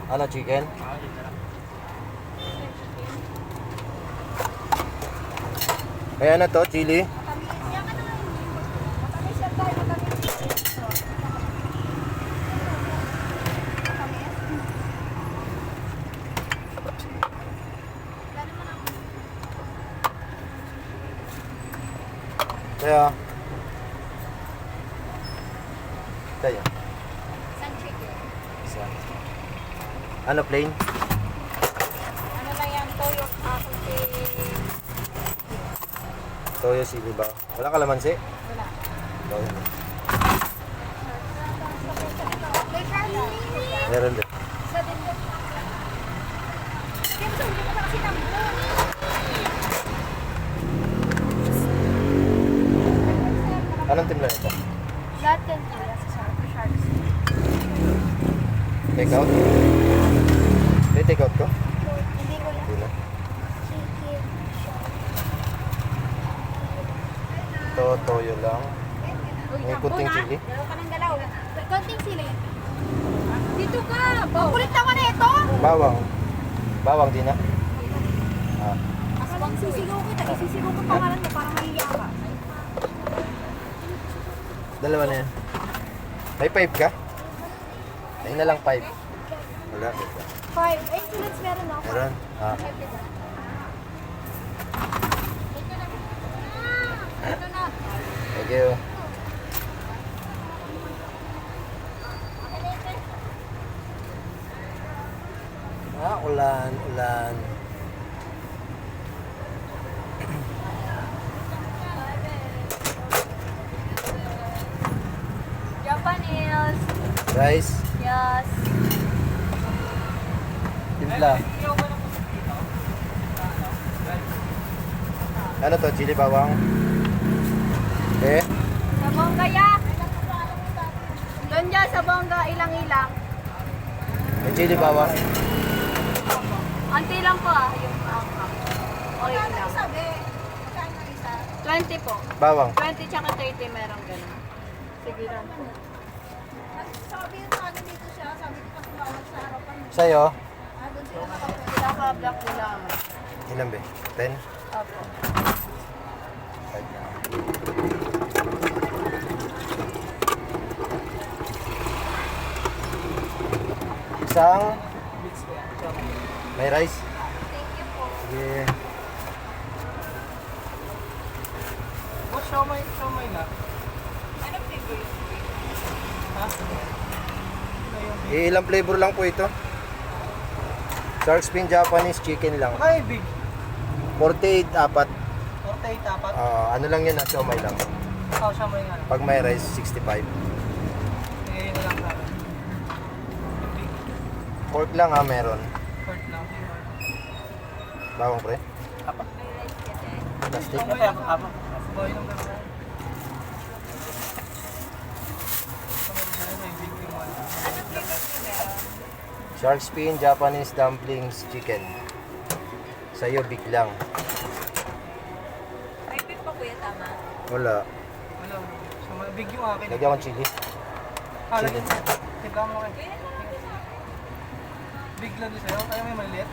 Ano, chicken? Ay, ano to? Chili? Kaya. Kaya. Isang chicken. Isa. Ano, plain? Ano lang yan? Toyo kasi Toyo sili ba? Wala kalamansi? wala. Toyo. May kanin. Meron din. Isa din po. Kaya hindi ko kasi tambo. Anong timla ito? Lahat yan po. Sa sharks. Take out? May take out ko? Hindi ko yan. Hindi na. Chicken. Ito, toyo lang. May kunting chili. Dalaw ka ng dalaw. Konting sila yan. Dito ka. Kulit naman na ito. Bawang. Bawang din na. Ah. Aswang sisigaw kita. Isisigaw ko pangalan mo para mahiya ka. Dalawa na yan. May 5 ka? Ay na lang 5. Wala. 5. Ay, silence meron ako. Meron? Ah. Ito na. Thank you. Ah, ulan, ulan. Japanese. Rice, Yes. timpla. Ano to? Chili bawang? Eh? Sa bongga ya. Doon dyan sa bongga, ilang-ilang. May chili bawang? Anti lang po yung okay lang. 20 po. Bawang. 20 tsaka 30 meron ganun. Sige lang. Sabi yun sa akin dito siya, sabi ko kasi bawal sa harapan. Sa'yo? Doon sila nakapwede. Pinaka-black ko lang. Ilan ba? 10? Opo. 5 na. Isang may rice? Thank you po. Sige. Oh, siomay na. Anong flavor yun? Ha? Ilang flavor lang po ito? Shark fin Japanese chicken lang. Ay, big. 48 apat. 48 dapat. Ano lang yan, siomay lang. Oh, siomay nga. Pag may rice, 65. Ngayon na lang sana. Big. Pork lang ha, meron. Short lang. Bawang pre. Apat. May rice kasi. Plastic. Ay, apat. Boy lang naman. May big yung one. Anong flavor niyo meron? Shark fin Japanese dumplings chicken. Sa'yo, big lang. May beef pa kuya, tama? Wala. Wala. So, big yung akin. Lagyan ko chili. Ah, lagyan mo. Tignan mo kayo. Big lang din sa'yo. Kaya may maliit.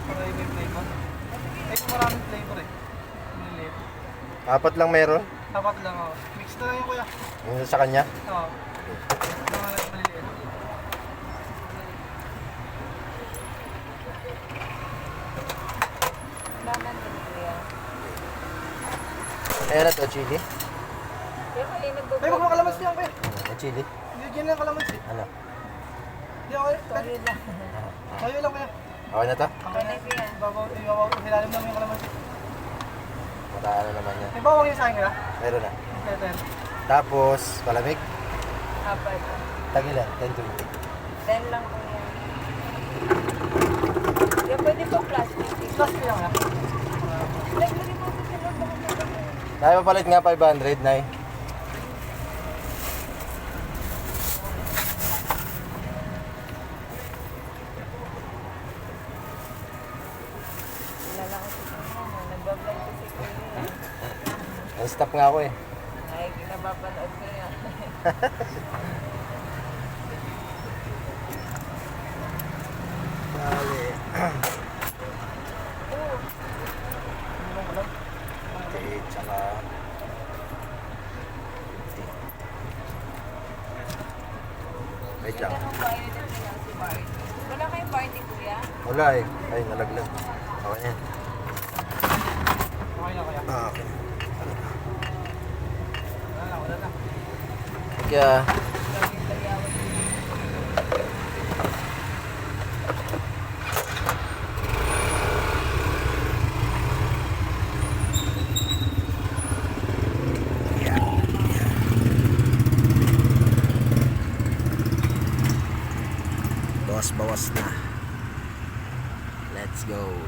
Para yung may flavor. Eh, maraming flavor eh. Maliit. Apat lang meron. Tapat lang ako. Mix na lang yung kuya. Yung sa kanya. Oo. Mga maliliit. Laman din kuya. Ayan na to, chili. Kaya kayo Ay, nagbubuhat. wag mo kalamansi yan kuya. May chili. Yun lang kalamansi. Ano? Hindi ako. Sorry lang. Tayo lang kuya. Okay na to? Okay na kuya. Ibabaw. Hilalim lang yung kalamansi. Mataano naman yan. May bawang yung sa akin kuya. Meron na. Ito. Tapos, palamig. Apat. Tagilan, 10 to 20. 10 lang kuya. Kaya pwede po plastic. Plus ko lang ha. Library mo sa silog. Baka meron. Tayo papalit nga 500, Nay. Kilala ko si kuya. Nagbablog ko si kuya. Stop nga ako eh. Ay, kinabapanood ko yan. Wait lang. Anong violet at saka si Barney? Wala kayong Barney, kuya? Wala eh. Ay, nalaglag. Okay yan. Okay na kaya? Okay. Wala na. Kaya, bawas-bawas na. Let's go.